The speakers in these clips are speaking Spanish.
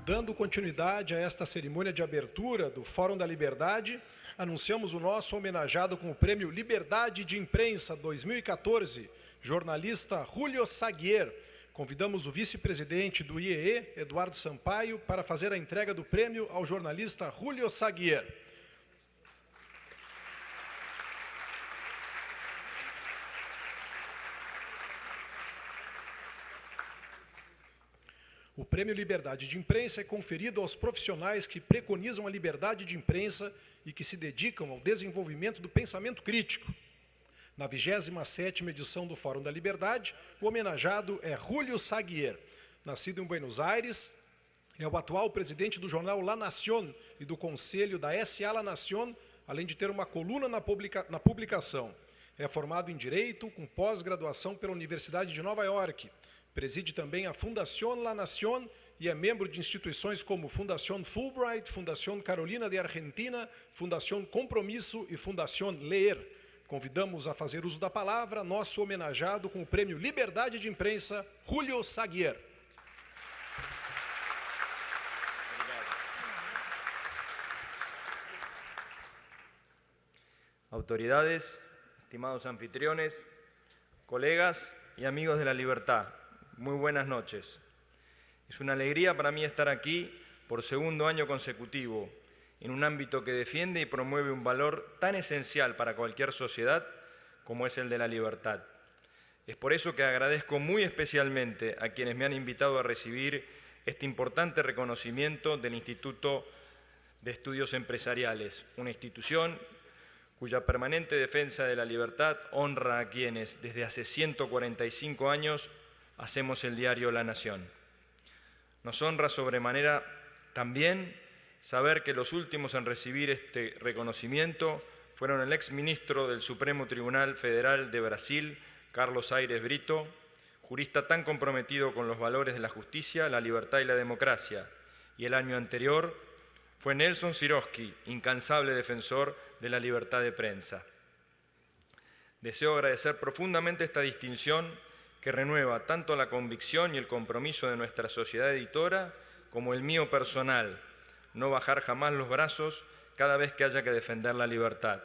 Dando continuidade a esta cerimônia de abertura do Fórum da Liberdade, anunciamos o nosso homenageado com o Prêmio Liberdade de Imprensa 2014, jornalista Julio Saguier. Convidamos o vice-presidente do IEE, Eduardo Sampaio, para fazer a entrega do prêmio ao jornalista Julio Saguier. O Prêmio Liberdade de Imprensa é conferido aos profissionais que preconizam a liberdade de imprensa e que se dedicam ao desenvolvimento do pensamento crítico. Na 27ª edição do Fórum da Liberdade, o homenageado é Julio Saguier. Nascido em Buenos Aires, é o atual presidente do jornal La Nación e do conselho da SA La Nación, além de ter uma coluna na publicação. É formado em Direito, com pós-graduação pela Universidade de Nova York. Preside também a Fundación La Nación e é membro de instituições como Fundación Fulbright, Fundación Carolina de Argentina, Fundación Compromisso e Fundación Leer. Convidamos a fazer uso da palavra nosso homenageado com o Prêmio Liberdade de Imprensa, Julio Saguier. Autoridades, estimados anfitriones, colegas y amigos de la libertad, muy buenas noches. Es una alegría para mí estar aquí por segundo año consecutivo, en un ámbito que defiende y promueve un valor tan esencial para cualquier sociedad como es el de la libertad. Es por eso que agradezco muy especialmente a quienes me han invitado a recibir este importante reconocimiento del Instituto de Estudios Empresariales, una institución cuya permanente defensa de la libertad honra a quienes desde hace 145 años hacemos el diario La Nación. Nos honra sobremanera también saber que los últimos en recibir este reconocimiento fueron el exministro del Supremo Tribunal Federal de Brasil, Carlos Aires Brito, jurista tan comprometido con los valores de la justicia, la libertad y la democracia, y el año anterior fue Nelson Sirotsky, incansable defensor de la libertad de prensa. Deseo agradecer profundamente esta distinción que renueva tanto la convicción y el compromiso de nuestra sociedad editora como el mío personal, no bajar jamás los brazos cada vez que haya que defender la libertad.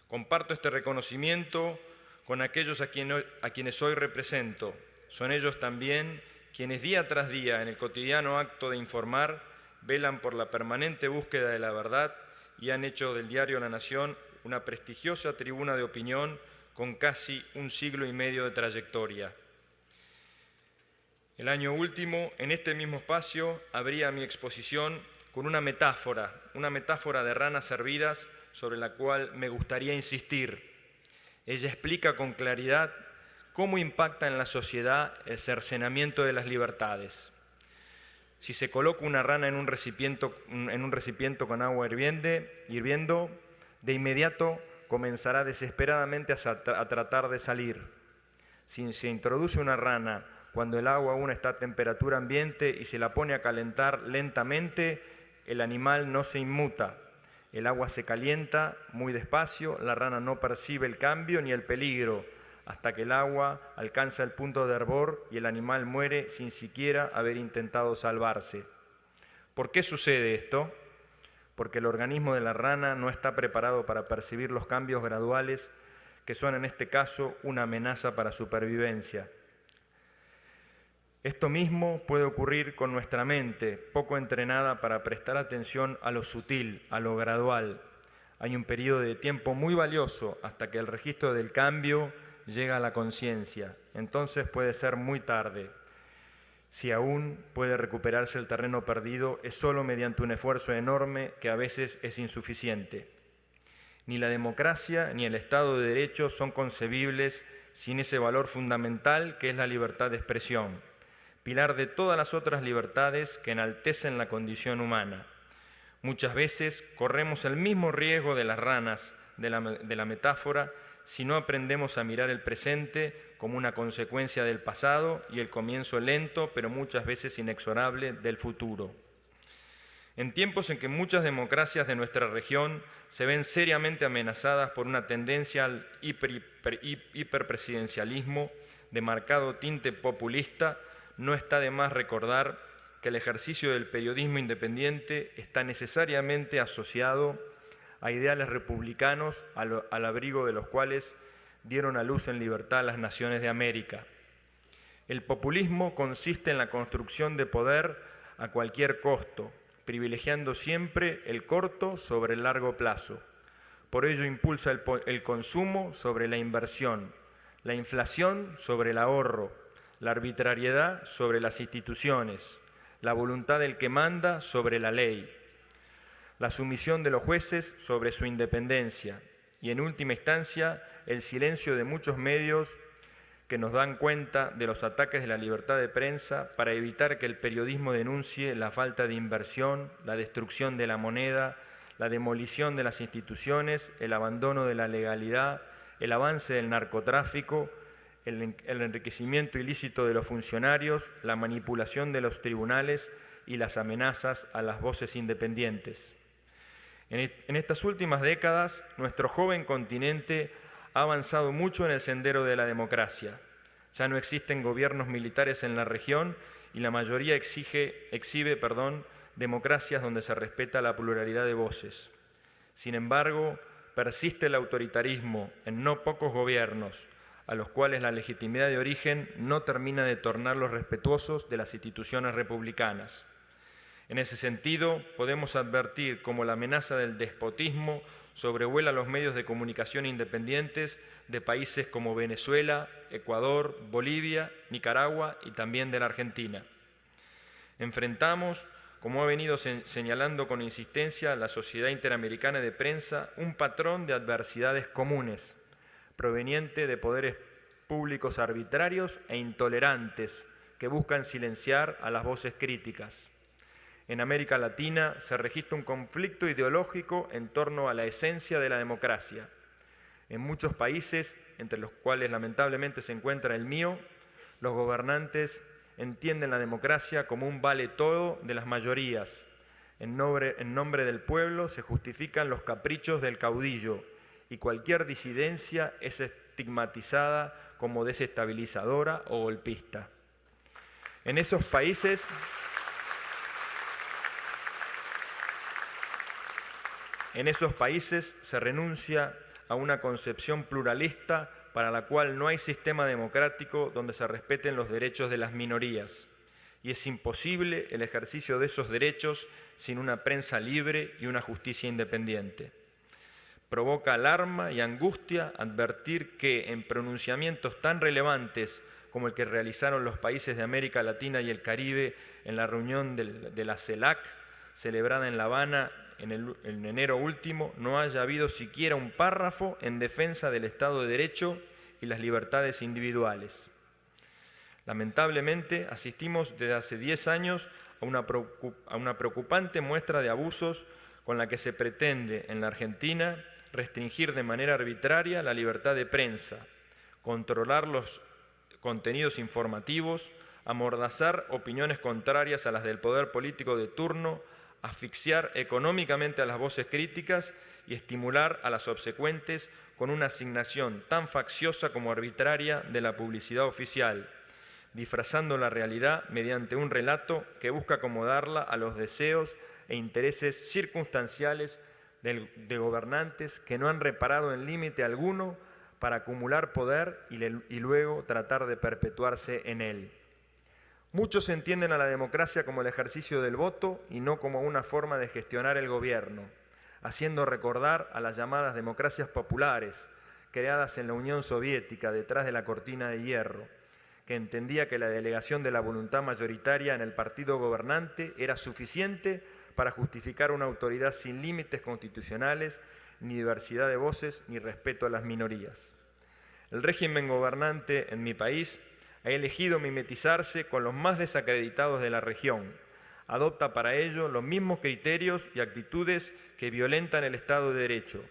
Comparto este reconocimiento con aquellos a quienes hoy represento. Son ellos también quienes día tras día, en el cotidiano acto de informar, velan por la permanente búsqueda de la verdad y han hecho del diario La Nación una prestigiosa tribuna de opinión con casi un siglo y medio de trayectoria. El año último, en este mismo espacio, abría mi exposición con una metáfora de ranas hervidas sobre la cual me gustaría insistir. Ella explica con claridad cómo impacta en la sociedad el cercenamiento de las libertades. Si se coloca una rana en un recipiente con agua hirviendo, de inmediato comenzará desesperadamente a tratar de salir. Si se introduce una rana cuando el agua aún está a temperatura ambiente y se la pone a calentar lentamente, el animal no se inmuta. El agua se calienta muy despacio, la rana no percibe el cambio ni el peligro, hasta que el agua alcanza el punto de hervor y el animal muere sin siquiera haber intentado salvarse. ¿Por qué sucede esto? Porque el organismo de la rana no está preparado para percibir los cambios graduales que son en este caso una amenaza para su supervivencia. Esto mismo puede ocurrir con nuestra mente, poco entrenada para prestar atención a lo sutil, a lo gradual. Hay un periodo de tiempo muy valioso hasta que el registro del cambio llega a la conciencia. Entonces puede ser muy tarde. Si aún puede recuperarse el terreno perdido, es solo mediante un esfuerzo enorme que a veces es insuficiente. Ni la democracia ni el Estado de Derecho son concebibles sin ese valor fundamental que es la libertad de expresión, pilar de todas las otras libertades que enaltecen la condición humana. Muchas veces corremos el mismo riesgo de las ranas de la metáfora si no aprendemos a mirar el presente como una consecuencia del pasado y el comienzo lento, pero muchas veces inexorable, del futuro. En tiempos en que muchas democracias de nuestra región se ven seriamente amenazadas por una tendencia al hiperpresidencialismo de marcado tinte populista, no está de más recordar que el ejercicio del periodismo independiente está necesariamente asociado a ideales republicanos al abrigo de los cuales dieron a luz en libertad las naciones de América. El populismo consiste en la construcción de poder a cualquier costo, privilegiando siempre el corto sobre el largo plazo. Por ello impulsa el consumo sobre la inversión, la inflación sobre el ahorro, la arbitrariedad sobre las instituciones, la voluntad del que manda sobre la ley, la sumisión de los jueces sobre su independencia y, en última instancia, el silencio de muchos medios que nos dan cuenta de los ataques de la libertad de prensa para evitar que el periodismo denuncie la falta de inversión, la destrucción de la moneda, la demolición de las instituciones, el abandono de la legalidad, el avance del narcotráfico, el enriquecimiento ilícito de los funcionarios, la manipulación de los tribunales y las amenazas a las voces independientes. En estas últimas décadas, nuestro joven continente ha avanzado mucho en el sendero de la democracia. Ya no existen gobiernos militares en la región y la mayoría exhibe democracias donde se respeta la pluralidad de voces. Sin embargo, persiste el autoritarismo en no pocos gobiernos, a los cuales la legitimidad de origen no termina de tornarlos respetuosos de las instituciones republicanas. En ese sentido, podemos advertir cómo la amenaza del despotismo sobrevuela los medios de comunicación independientes de países como Venezuela, Ecuador, Bolivia, Nicaragua y también de la Argentina. Enfrentamos, como ha venido señalando con insistencia la Sociedad Interamericana de Prensa, un patrón de adversidades comunes, proveniente de poderes públicos arbitrarios e intolerantes que buscan silenciar a las voces críticas. En América Latina se registra un conflicto ideológico en torno a la esencia de la democracia. En muchos países, entre los cuales lamentablemente se encuentra el mío, los gobernantes entienden la democracia como un vale todo de las mayorías. En nombre del pueblo se justifican los caprichos del caudillo y cualquier disidencia es estigmatizada como desestabilizadora o golpista. En esos países se renuncia a una concepción pluralista para la cual no hay sistema democrático donde se respeten los derechos de las minorías, y es imposible el ejercicio de esos derechos sin una prensa libre y una justicia independiente. Provoca alarma y angustia advertir que en pronunciamientos tan relevantes como el que realizaron los países de América Latina y el Caribe en la reunión de la CELAC, celebrada en La Habana en enero último, no haya habido siquiera un párrafo en defensa del Estado de Derecho y las libertades individuales. Lamentablemente, asistimos desde hace 10 años a una preocupante muestra de abusos con la que se pretende en la Argentina restringir de manera arbitraria la libertad de prensa, controlar los contenidos informativos, amordazar opiniones contrarias a las del poder político de turno, asfixiar económicamente a las voces críticas y estimular a las obsecuentes con una asignación tan facciosa como arbitraria de la publicidad oficial, disfrazando la realidad mediante un relato que busca acomodarla a los deseos e intereses circunstanciales de gobernantes que no han reparado en límite alguno para acumular poder y luego tratar de perpetuarse en él. Muchos entienden a la democracia como el ejercicio del voto y no como una forma de gestionar el gobierno, haciendo recordar a las llamadas democracias populares, creadas en la Unión Soviética detrás de la cortina de hierro, que entendía que la delegación de la voluntad mayoritaria en el partido gobernante era suficiente para justificar una autoridad sin límites constitucionales, ni diversidad de voces, ni respeto a las minorías. El régimen gobernante en mi país ha elegido mimetizarse con los más desacreditados de la región. Adopta para ello los mismos criterios y actitudes que violentan el Estado de Derecho.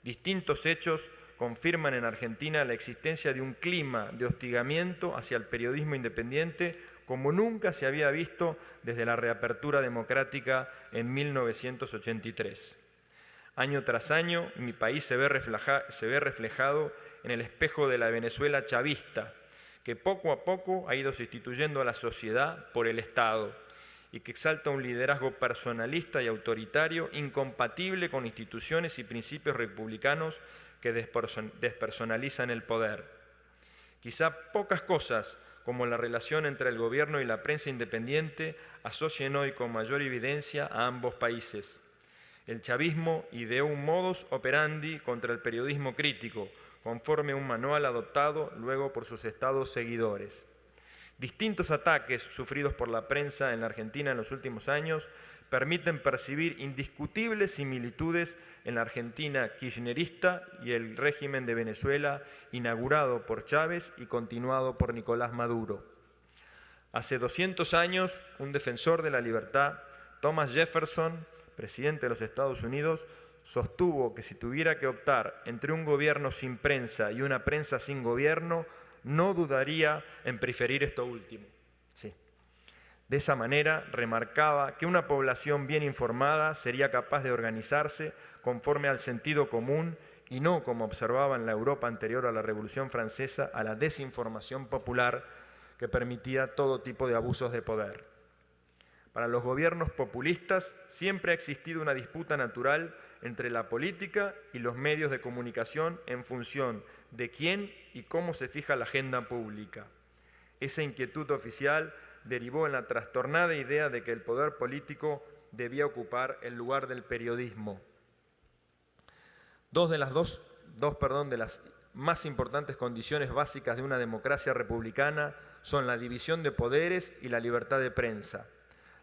Distintos hechos confirman en Argentina la existencia de un clima de hostigamiento hacia el periodismo independiente como nunca se había visto desde la reapertura democrática en 1983. Año tras año, mi país se ve reflejado en el espejo de la Venezuela chavista, que poco a poco ha ido sustituyendo a la sociedad por el Estado y que exalta un liderazgo personalista y autoritario incompatible con instituciones y principios republicanos que despersonalizan el poder. Quizá pocas cosas, como la relación entre el gobierno y la prensa independiente, asocien hoy con mayor evidencia a ambos países. El chavismo ideó un modus operandi contra el periodismo crítico, conforme a un manual adoptado luego por sus estados seguidores. Distintos ataques sufridos por la prensa en la Argentina en los últimos años permiten percibir indiscutibles similitudes en la Argentina kirchnerista y el régimen de Venezuela inaugurado por Chávez y continuado por Nicolás Maduro. Hace 200 años, un defensor de la libertad, Thomas Jefferson, presidente de los Estados Unidos, sostuvo que si tuviera que optar entre un gobierno sin prensa y una prensa sin gobierno, no dudaría en preferir esto último. Sí. De esa manera, remarcaba que una población bien informada sería capaz de organizarse conforme al sentido común y no, como observaba en la Europa anterior a la Revolución Francesa, a la desinformación popular que permitía todo tipo de abusos de poder. Para los gobiernos populistas siempre ha existido una disputa natural entre la política y los medios de comunicación en función de quién y cómo se fija la agenda pública. Esa inquietud oficial derivó en la trastornada idea de que el poder político debía ocupar el lugar del periodismo. Dos de las más importantes condiciones básicas de una democracia republicana son la división de poderes y la libertad de prensa.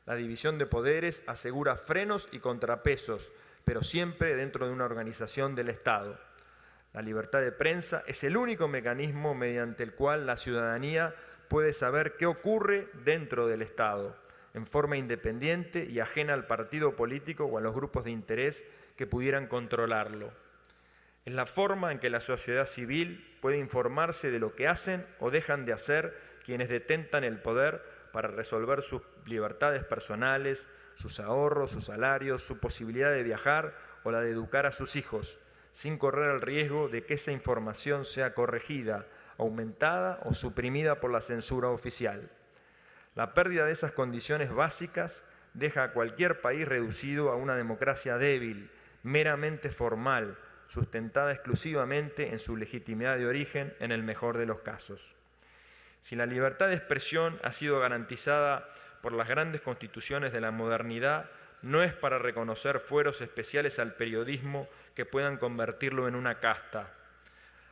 La división de poderes asegura frenos y contrapesos, pero siempre dentro de una organización del Estado. La libertad de prensa es el único mecanismo mediante el cual la ciudadanía puede saber qué ocurre dentro del Estado, en forma independiente y ajena al partido político o a los grupos de interés que pudieran controlarlo. Es la forma en que la sociedad civil puede informarse de lo que hacen o dejan de hacer quienes detentan el poder para resolver sus libertades personales, sus ahorros, sus salarios, su posibilidad de viajar o la de educar a sus hijos, sin correr el riesgo de que esa información sea corregida, aumentada o suprimida por la censura oficial. La pérdida de esas condiciones básicas deja a cualquier país reducido a una democracia débil, meramente formal, sustentada exclusivamente en su legitimidad de origen en el mejor de los casos. Si la libertad de expresión ha sido garantizada por las grandes constituciones de la modernidad, no es para reconocer fueros especiales al periodismo que puedan convertirlo en una casta.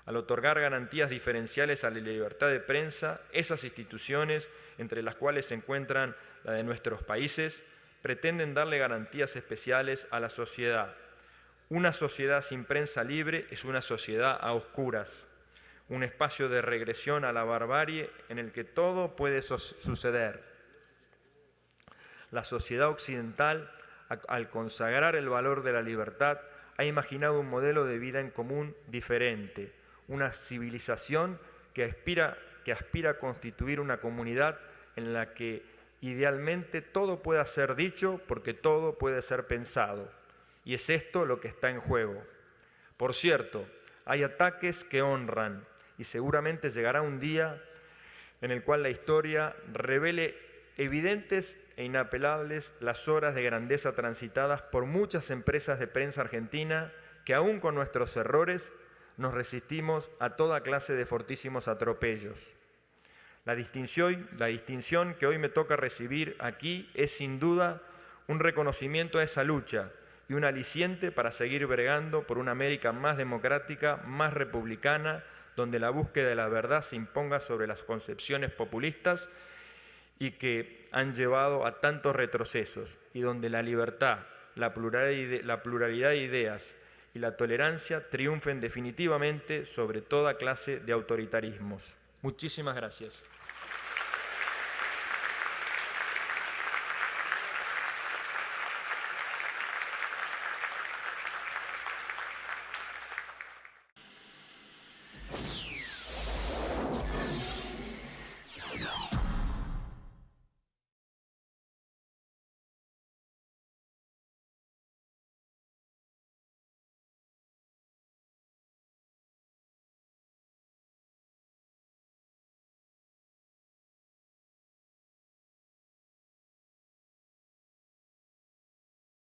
Al otorgar garantías diferenciales a la libertad de prensa, esas instituciones, entre las cuales se encuentran la de nuestros países, pretenden darle garantías especiales a la sociedad. Una sociedad sin prensa libre es una sociedad a oscuras, un espacio de regresión a la barbarie en el que todo puede suceder. La sociedad occidental, al consagrar el valor de la libertad, ha imaginado un modelo de vida en común diferente, una civilización que aspira a constituir una comunidad en la que idealmente todo pueda ser dicho porque todo puede ser pensado. Y es esto lo que está en juego. Por cierto, hay ataques que honran y seguramente llegará un día en el cual la historia revele evidentes e inapelables las horas de grandeza transitadas por muchas empresas de prensa argentina que aún con nuestros errores nos resistimos a toda clase de fortísimos atropellos. La distinción que hoy me toca recibir aquí es sin duda un reconocimiento a esa lucha y un aliciente para seguir bregando por una América más democrática, más republicana, donde la búsqueda de la verdad se imponga sobre las concepciones populistas y que han llevado a tantos retrocesos, y donde la libertad, la pluralidad de ideas y la tolerancia triunfen definitivamente sobre toda clase de autoritarismos. Muchísimas gracias.